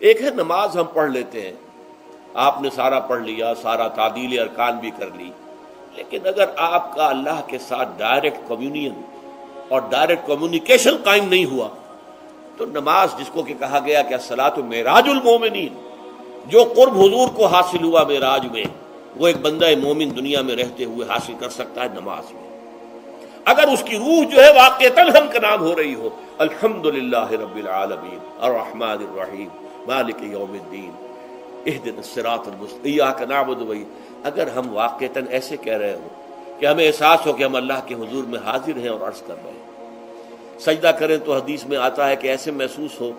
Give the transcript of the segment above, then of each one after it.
ایک ہے نماز ہم پڑھ لیتے ہیں، آپ نے سارا پڑھ لیا، سارا تعدیل ارکان بھی کر لی، لیکن اگر آپ کا اللہ کے ساتھ ڈائریکٹ کمیونین اور ڈائریکٹ کمیونیکیشن قائم نہیں ہوا تو نماز، جس کو کہ کہا گیا کہ الصلاۃ معراج المومنین، جو قرب حضور کو حاصل ہوا معراج میں، وہ ایک بندہ مومن دنیا میں رہتے ہوئے حاصل کر سکتا ہے نماز میں، اگر اس کی روح جو ہے واقعتاً ہم کا نام ہو رہی ہو، الحمدللہ رب العالمین الرحمن الرحیم مالک یوم الدین اہدنا الصراط المستقیم ایاک نعبد و اگر ہم واقعتاً ایسے کہہ رہے ہوں کہ ہمیں احساس ہو کہ ہم اللہ کے حضور میں حاضر ہیں اور عرض کر رہے ہیں، سجدہ کریں تو حدیث میں آتا ہے کہ ایسے محسوس ہو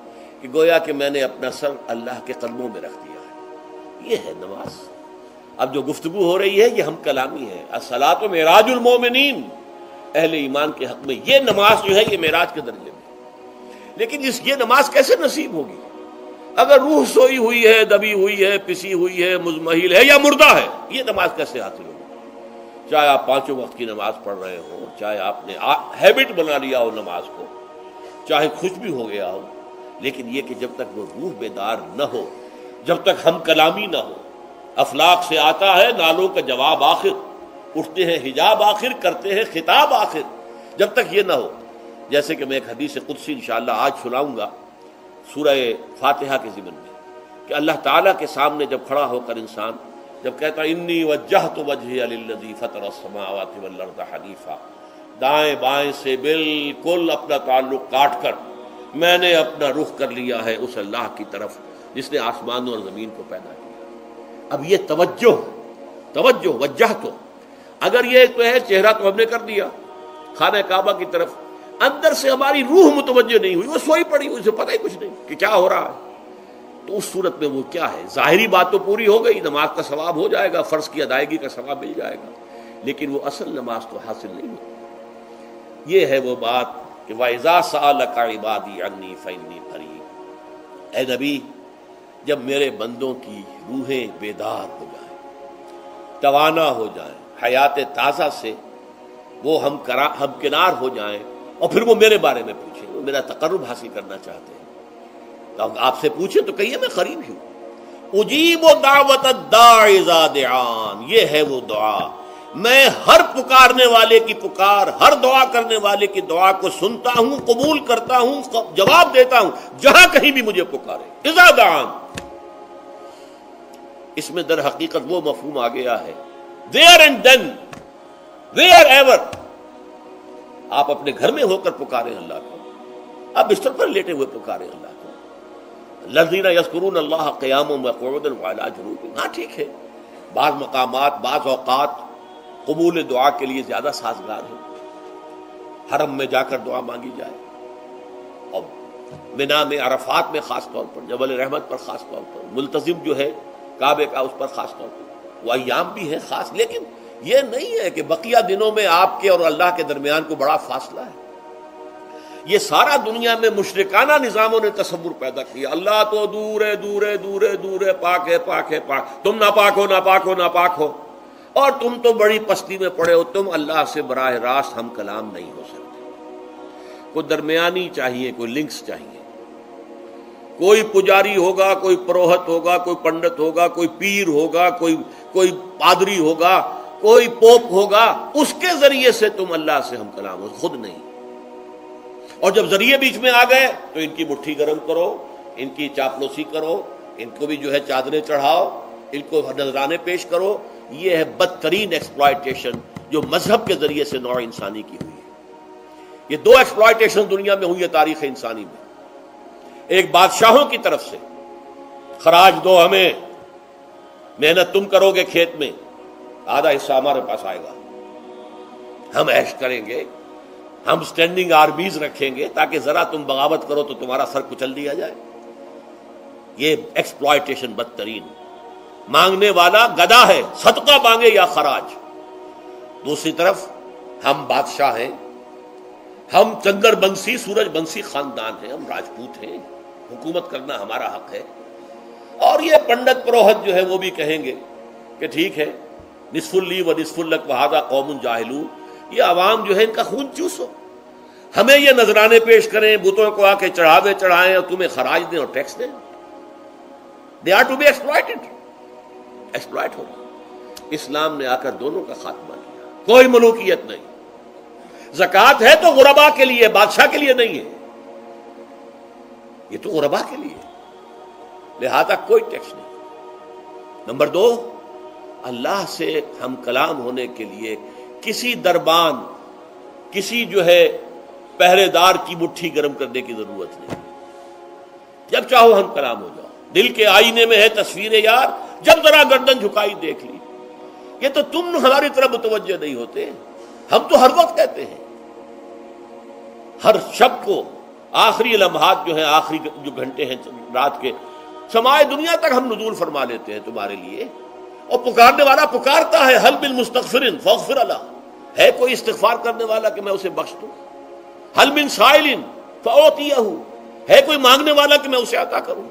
کہ گویا کہ میں نے اپنا سر اللہ کے قدموں میں رکھ دیا ہے، یہ ہے نماز۔ اب جو گفتگو ہو رہی ہے یہ ہم کلامی ہے، الصلاۃ معراج المومنین، اہل ایمان کے حق میں یہ نماز جو ہے یہ معراج کے درجے میں، لیکن یہ نماز کیسے نصیب ہوگی اگر روح سوئی ہوئی ہے، دبی ہوئی ہے، پسی ہوئی ہے، مزمحل ہے یا مردہ ہے؟ یہ نماز کیسے حاصل ہوگی؟ چاہے آپ پانچوں وقت کی نماز پڑھ رہے ہوں، چاہے آپ نے ہیبٹ بنا لیا ہو نماز کو، چاہے خوش بھی ہو گیا ہو، لیکن یہ کہ جب تک وہ روح بیدار نہ ہو، جب تک ہم کلامی نہ ہو، افلاق سے آتا ہے نالوں کا جواب آخر، اٹھتے ہیں حجاب آخر، کرتے ہیں خطاب آخر، جب تک یہ نہ ہو، جیسے کہ میں ایک حدیث قدسی انشاءاللہ آج سناؤں گا سورہ فاتحہ کے ضمن میں، کہ اللہ تعالیٰ کے سامنے جب کھڑا ہو کر انسان جب کہتا انی وجہت وجہی للذی فطر السماوات والارض حنیفا، دائیں بائیں سے بالکل اپنا تعلق کاٹ کر میں نے اپنا رخ کر لیا ہے اس اللہ کی طرف جس نے آسمانوں اور زمین کو پیدا کیا۔ اب یہ توجہ وجہ تو اگر یہ تو ہے چہرہ تو ہم نے کر دیا خانہ کعبہ کی طرف، اندر سے ہماری روح متوجہ نہیں ہوئی، وہ سوئی پڑی، اسے پتہ ہی کچھ نہیں کہ کیا ہو رہا ہے، تو اس صورت میں وہ کیا ہے؟ ظاہری بات تو پوری ہو گئی، نماز کا ثواب ہو جائے گا، فرض کی ادائیگی کا ثواب مل جائے گا، لیکن وہ اصل نماز تو حاصل نہیں ہوتی۔ یہ ہے وہ بات کہ وَإِذَا سَأَلَكَ عِبَادِي عَنِّي فَإِنِّي قَرِيبٌ، اے نبی جب میرے بندوں کی روحیں بیدار ہو جائیں، توانا ہو جائیں، حیات تازہ سے وہ ہم کنار ہو جائیں، اور پھر وہ میرے بارے میں پوچھیں، وہ میرا تقرب حاصل کرنا چاہتے ہیں، تو آپ سے پوچھیں تو کہیے میں قریب ہی ہوں۔ اجیب دعوت الداع اذا دعان، یہ ہے وہ دعا، میں ہر پکارنے والے کی پکار، ہر دعا کرنے والے کی دعا کو سنتا ہوں، قبول کرتا ہوں، جواب دیتا ہوں جہاں کہیں بھی مجھے پکارے۔ اذا دعان، اس میں در حقیقت وہ مفہوم آ گیا ہے there and then wherever، آپ اپنے گھر میں ہو کر پکاریں اللہ کو، آپ بستر پر لیٹے ہوئے پکاریں اللہ کو، الذین یذکرون اللہ قیاما وقعودا وعلی جنوبہم، ہاں ٹھیک ہے، بعض مقامات بعض اوقات قبول دعا کے لیے زیادہ سازگار ہے، حرم میں جا کر دعا مانگی جائے، اور منا میں، عرفات میں خاص طور پر، جبل رحمت پر خاص طور پر، ملتزم جو ہے کعبے کا اس پر خاص طور پر، وہ ایام بھی ہے خاص، لیکن یہ نہیں ہے کہ بقیہ دنوں میں آپ کے اور اللہ کے درمیان کو بڑا فاصلہ ہے۔ یہ سارا دنیا میں مشرکانہ نظاموں نے تصور پیدا کیا، اللہ تو دور ہے، دور ہے، دور ہے، دور ہے، پاک ہے، پاک ہے، پاک، تم ناپاک ہو، ناپاک ہو، ناپاک ہو، اور تم تو بڑی پستی میں پڑے ہو، تم اللہ سے براہ راست ہم کلام نہیں ہو سکتے۔ کوئی درمیانی چاہیے، کوئی لنکس چاہیے، کوئی پجاری ہوگا، کوئی پروہت ہوگا، کوئی پنڈت ہوگا، کوئی پیر ہوگا، کوئی پادری ہوگا، کوئی پوپ ہوگا، اس کے ذریعے سے تم اللہ سے ہم کلام ہو، خود نہیں۔ اور جب ذریعے بیچ میں آ گئے تو ان کی مٹھی گرم کرو، ان کی چاپلوسی کرو، ان کو بھی جو ہے چادریں چڑھاؤ، ان کو نذرانے پیش کرو۔ یہ ہے بدترین ایکسپلائٹیشن جو مذہب کے ذریعے سے نوع انسانی کی ہوئی ہے۔ یہ دو ایکسپلائٹیشن دنیا میں ہوئی ہے تاریخ انسانی میں، ایک بادشاہوں کی طرف سے، خراج دو ہمیں، محنت تم کرو گے کھیت میں، آدھا حصہ ہمارے پاس آئے گا، ہم عیش کریں گے، ہم سٹینڈنگ آرمیز رکھیں گے تاکہ ذرا تم بغاوت کرو تو تمہارا سر کچل دیا جائے۔ یہ ایکسپلائٹیشن بدترین، مانگنے والا گدا ہے، صدقہ مانگے یا خراج۔ دوسری طرف ہم بادشاہ ہیں، ہم چندر بنسی سورج بنسی خاندان ہیں، ہم راجپوت ہیں، حکومت کرنا ہمارا حق ہے۔ اور یہ پنڈت پروہت جو ہے وہ بھی کہیں گے کہ ٹھیک ہے، نصف لی و نصف لک وہذا قوم جاہلون، یہ عوام جو ہے ان کا خون چوسو، ہمیں یہ نذرانے پیش کریں، بتوں کو آ کے چڑھاوے چڑھائیں اور تمہیں خراج دیں اور ٹیکس دیں۔ They are to be exploited, exploit ہو رہا۔ اسلام نے آ کر دونوں کا خاتمہ کیا، کوئی ملوکیت نہیں۔ زکوٰۃ ہے تو غربا کے لیے، بادشاہ کے لیے نہیں ہے، یہ تو غربا کے لیے، لہذا کوئی ٹیکس نہیں۔ نمبر 2، اللہ سے ہم کلام ہونے کے لیے کسی دربان، کسی جو ہے پہرے دار کی مٹھی گرم کرنے کی ضرورت نہیں۔ جب چاہو ہم کلام ہو جاؤ، دل کے آئینے میں ہے تصویر یار، جب ذرا گردن جھکائی دیکھ لی۔ یہ تو تم ہماری طرف متوجہ نہیں ہوتے، ہم تو ہر وقت کہتے ہیں، ہر شب کو آخری لمحات جو ہیں، آخری جو گھنٹے ہیں رات کے، سمائے دنیا تک ہم نزول فرما لیتے ہیں تمہارے لیے، اور پکارنے والا پکارتا ہے، حل من مستغفر فاغفر اللہ، ہے کوئی استغفار کرنے والا کہ میں اسے بخش دوں؟ حل من سائل فاعطیہ، ہے کوئی مانگنے والا کہ میں اسے عطا کروں؟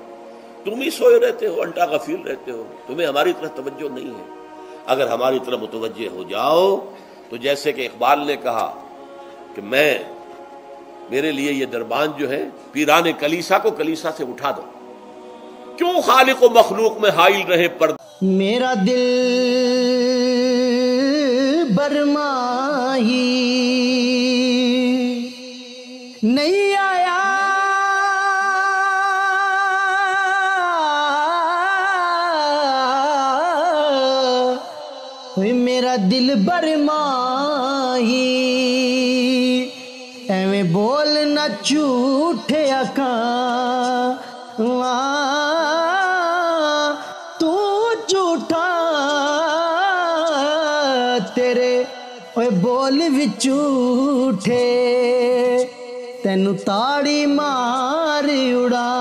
تم ہی سوئے رہتے ہو، الٹا غفیر رہتے ہو، تمہیں ہماری طرف توجہ نہیں ہے۔ اگر ہماری طرف متوجہ ہو جاؤ تو جیسے کہ اقبال نے کہا کہ میرے لیے یہ دربان جو ہے، پیران کلیسا کو کلیسا سے اٹھا دو، کیوں خالق و مخلوق میں حائل رہے پردہ۔ میرا دل برماہی نہیں آیا، میرا دل برماہی، ایویں بولنا جھوٹے آقا، تو جھوٹا تیرے اوے بول بھی جھوٹے، تینوں تاڑی مار اڑا،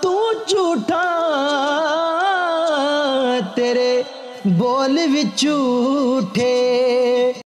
تو جھوٹا تیرے بول بھی جھوٹے۔